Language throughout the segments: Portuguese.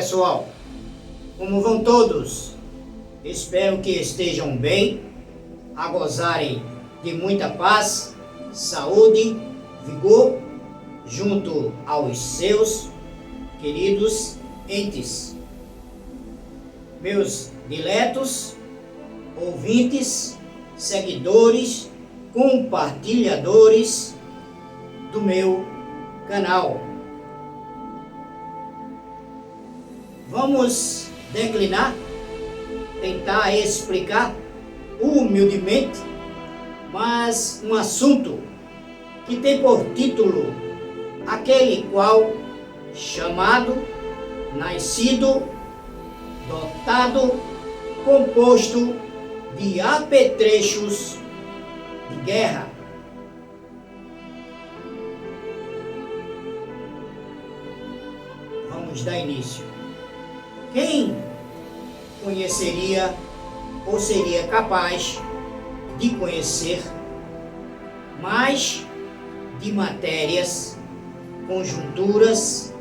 pessoal, como vão todos? Espero que estejam bem, a gozarem de muita paz, saúde, vigor, junto aos seus queridos entes. Meus diletos, ouvintes, seguidores, compartilhadores do meu canal. Vamos declinar, tentar explicar humildemente, mas um assunto que tem por título aquele qual chamado, nascido, dotado, composto de apetrechos de guerra. Vamos dar início. Quem conheceria ou seria capaz de conhecer mais de matérias, conjunturas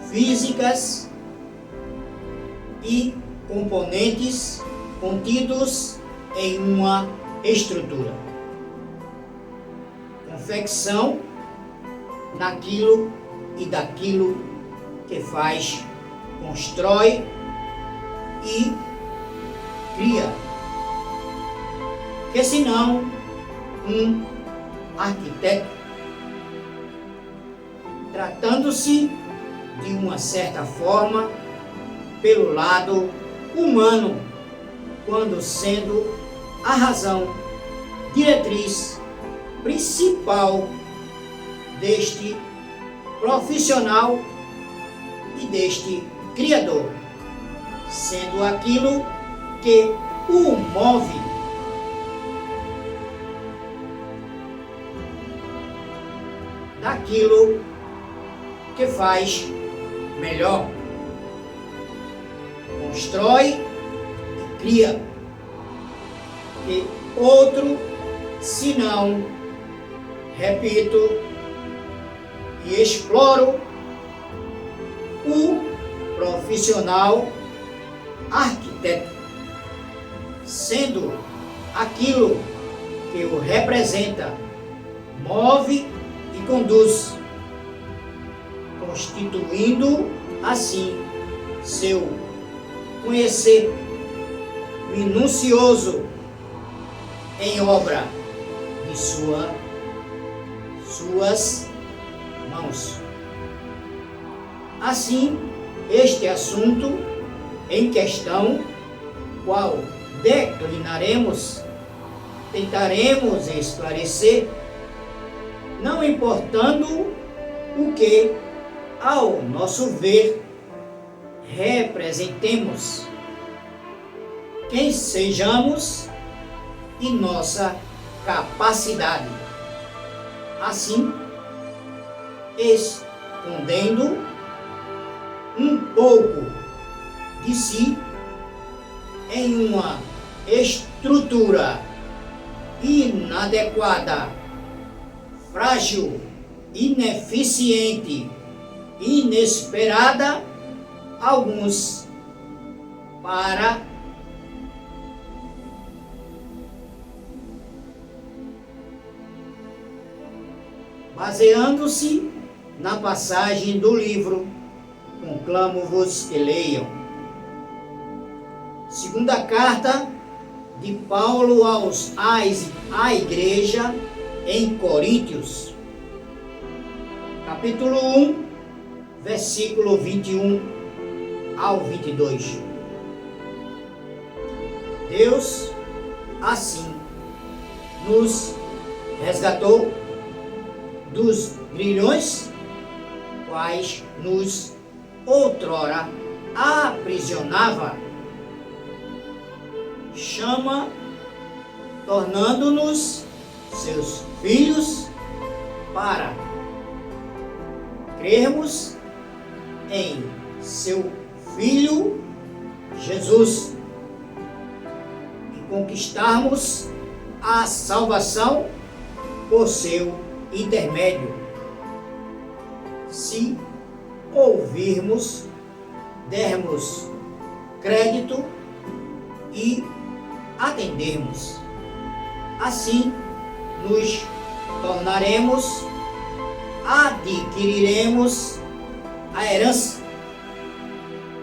físicas e componentes contidos em uma estrutura? Confecção naquilo e daquilo que faz, constrói e cria, que senão um arquiteto, tratando-se de uma certa forma pelo lado humano, quando sendo a razão diretriz principal deste profissional e deste criador, sendo aquilo que o move. Daquilo que faz melhor, constrói e cria, e outro, senão, repito e exploro, o profissional arquiteto, sendo aquilo que o representa, move e conduz, constituindo assim seu conhecer minucioso em obra de suas mãos. Assim, este assunto em questão, qual declinaremos, tentaremos esclarecer, não importando o que, ao nosso ver, representemos, quem sejamos e nossa capacidade. Assim, escondendo um pouco de si em uma estrutura inadequada, frágil, ineficiente, inesperada, alguns para baseando-se na passagem do livro, conclamo-vos que leiam. Segunda carta de Paulo à igreja em Coríntios, capítulo 1, versículo 21 ao 22. Deus assim nos resgatou dos grilhões, quais nos outrora aprisionava, chama, tornando-nos seus filhos, para crermos em seu Filho Jesus e conquistarmos a salvação por seu intermédio, se ouvirmos dermos crédito e atendermos. Assim, nos tornaremos, adquiriremos a herança,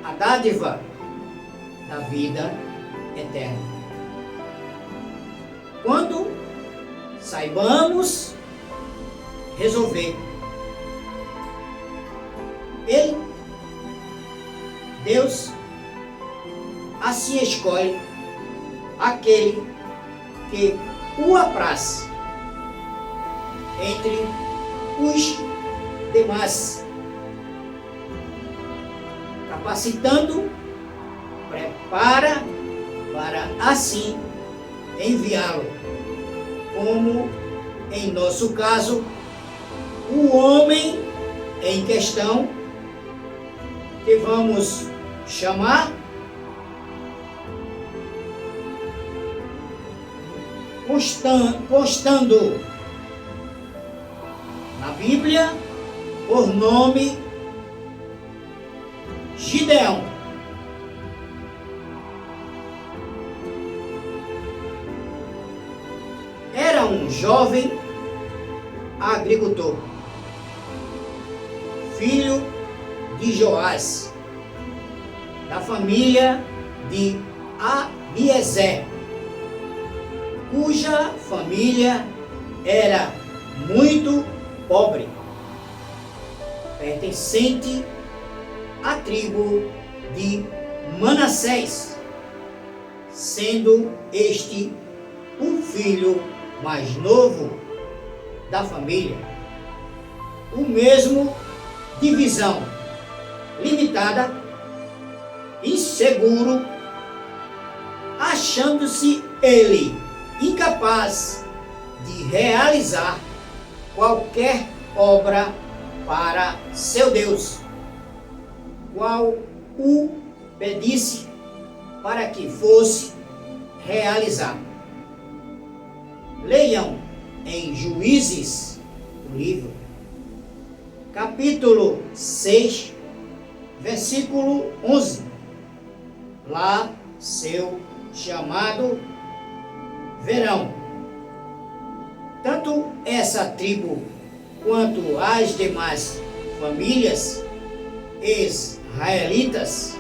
a dádiva da vida eterna. Quando saibamos resolver, Deus assim escolhe aquele que o apraz entre os demais, capacitando, prepara para assim enviá-lo, como em nosso caso, o homem em questão, que vamos chamar constando na Bíblia por nome Gideão. Era um jovem agricultor, filho de Joás, da família de Abiezer, cuja família era muito pobre, pertencente à tribo de Manassés, sendo este o filho mais novo da família. O mesmo de visão limitada, inseguro, achando-se ele incapaz de realizar qualquer obra para seu Deus, qual o pedisse para que fosse realizar. Leiam em Juízes, o livro, capítulo 6, versículo 11. Lá, seu chamado verão. Tanto essa tribo quanto as demais famílias israelitas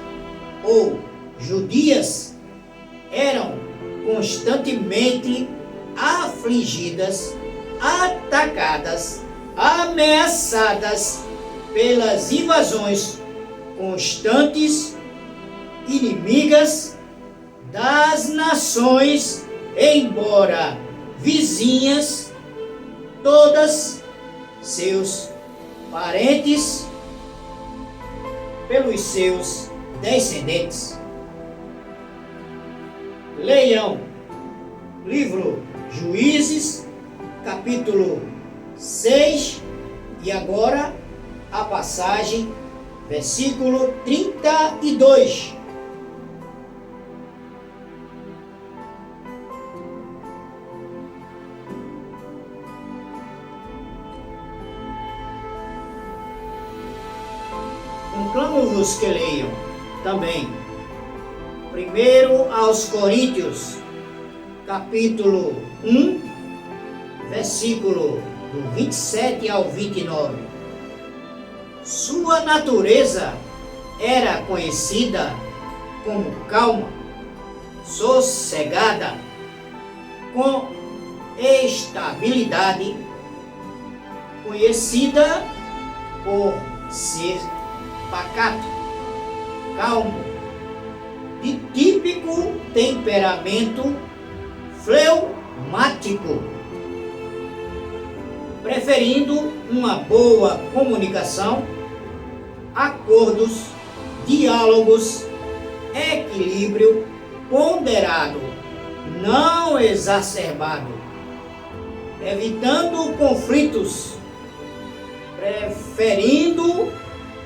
ou judias eram constantemente afligidas, atacadas, ameaçadas pelas invasões constantes, inimigas das nações, embora vizinhas, todas seus parentes, pelos seus descendentes. Leiam livro Juízes, capítulo 6, e agora a passagem, versículo 32. Conclamo-vos que leiam também primeiro aos Coríntios, capítulo 1, versículo do 27 ao 29. Sua natureza era conhecida como calma, sossegada, com estabilidade, conhecida por ser pacato, calmo, de típico temperamento fleumático, preferindo uma boa comunicação, acordos, diálogos, equilíbrio ponderado, não exacerbado, evitando conflitos, preferindo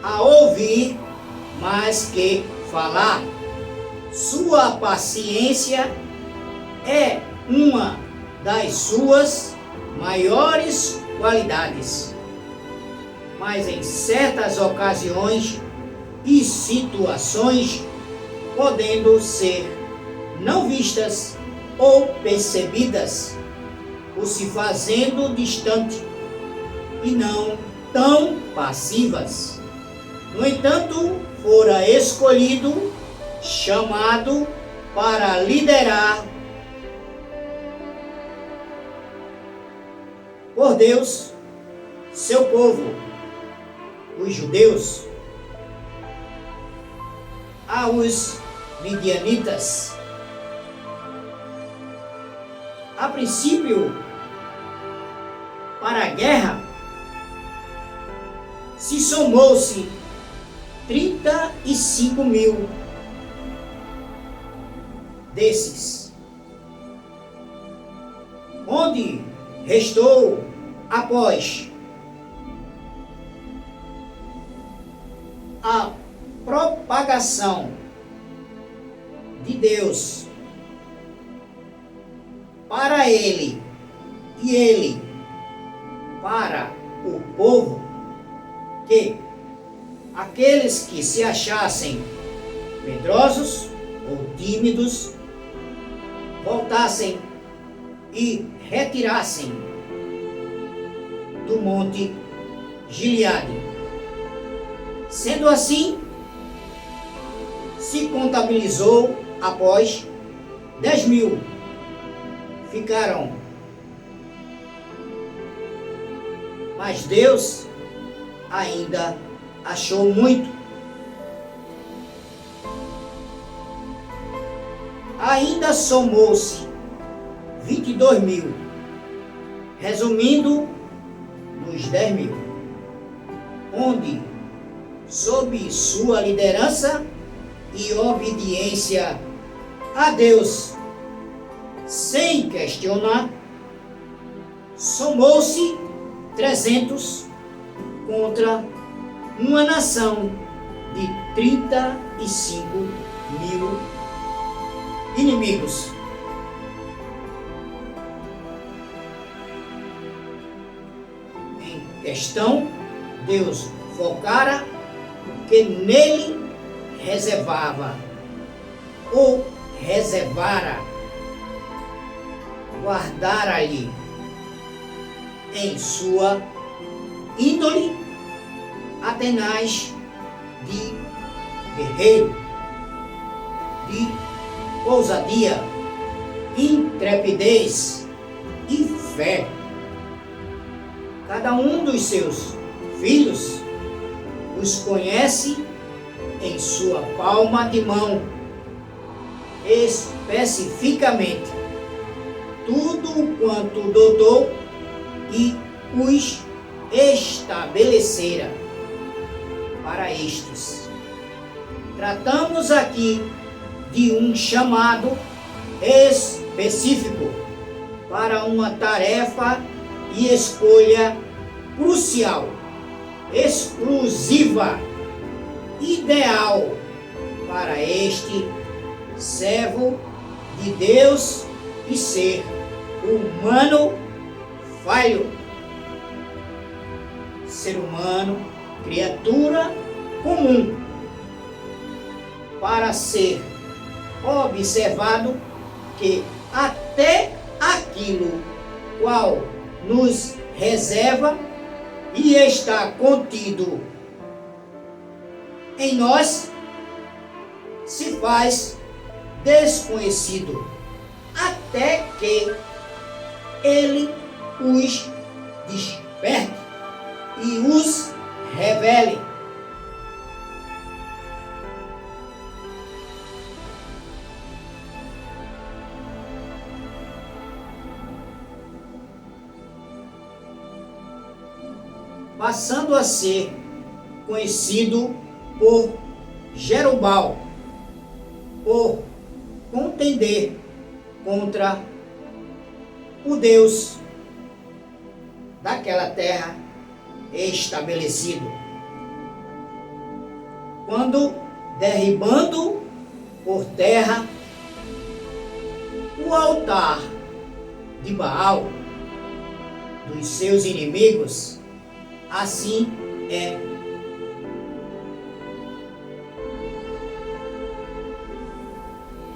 a ouvir mais que falar. Sua paciência é uma das suas maiores qualidades, mas em certas ocasiões e situações podendo ser não vistas ou percebidas, ou se fazendo distante e não tão passivas. No entanto, fora escolhido, chamado para liderar por Deus seu povo, os judeus, aos midianitas. A princípio, para a guerra, se somou-se 35.000 desses, onde restou após a propagação de Deus para ele e ele para o povo, que aqueles que se achassem medrosos ou tímidos voltassem e retirassem do monte Gileade. Sendo assim, se contabilizou após 10.000. Ficaram. Mas Deus ainda achou muito. Ainda somou-se 22.000, resumindo nos 10.000, onde, sob sua liderança e obediência a Deus, sem questionar, somou-se 300 contra uma nação de 35.000 inimigos. Em questão, Deus focara que nele reservava ou reservara, guardara-lhe em sua índole a tenaz de guerreiro, de ousadia, intrepidez e fé. Cada um dos seus filhos os conhece em sua palma de mão, especificamente, tudo quanto dotou e os estabelecera para estes. Tratamos aqui de um chamado específico para uma tarefa e escolha crucial, exclusiva, ideal para este servo de Deus e ser humano falho. Ser humano, criatura comum, para ser observado que até aquilo qual nos reserva e está contido em nós se faz desconhecido até que ele os desperte e os revele. Passando a ser conhecido por Jerubal, por contender contra o Deus daquela terra estabelecido, quando derribando por terra o altar de Baal dos seus inimigos. Assim é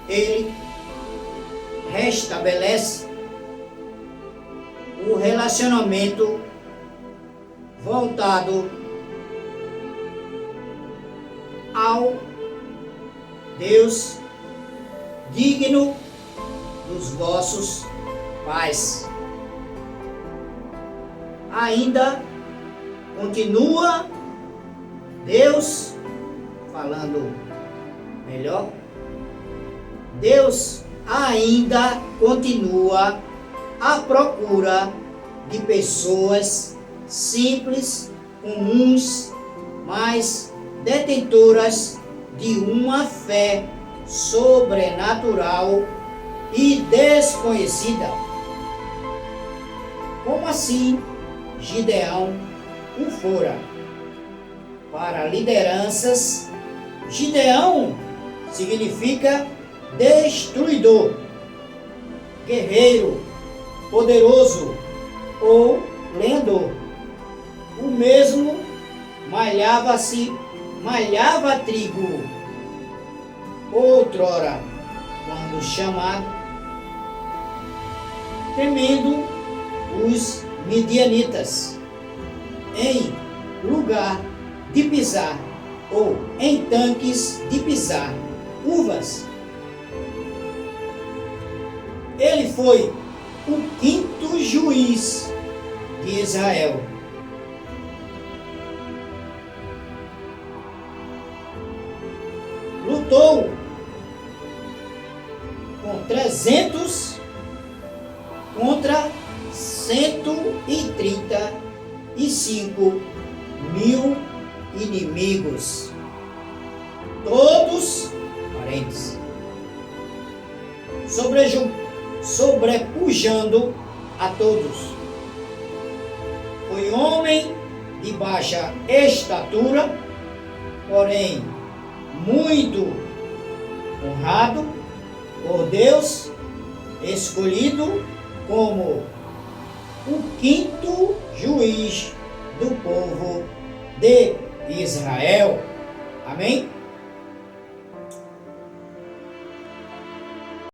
ele restabelece o relacionamento voltado ao Deus digno dos vossos pais. Ainda continua Deus falando melhor. Deus ainda continua à procura de pessoas simples, comuns, mas detentoras de uma fé sobrenatural e desconhecida. Como assim Gideão o fora? Para lideranças, Gideão significa destruidor, guerreiro, poderoso ou lenhador. O mesmo malhava trigo, outrora, quando chamado, temendo os midianitas, em lugar de pisar ou em tanques de pisar uvas. Ele foi o quinto juiz de Israel. Lutou com 300 contra 135 mil inimigos, todos parentes, sobrepujando a todos. Foi homem de baixa estatura, porém muito honrado por Deus, escolhido como o quinto juiz do povo de Israel. Amém?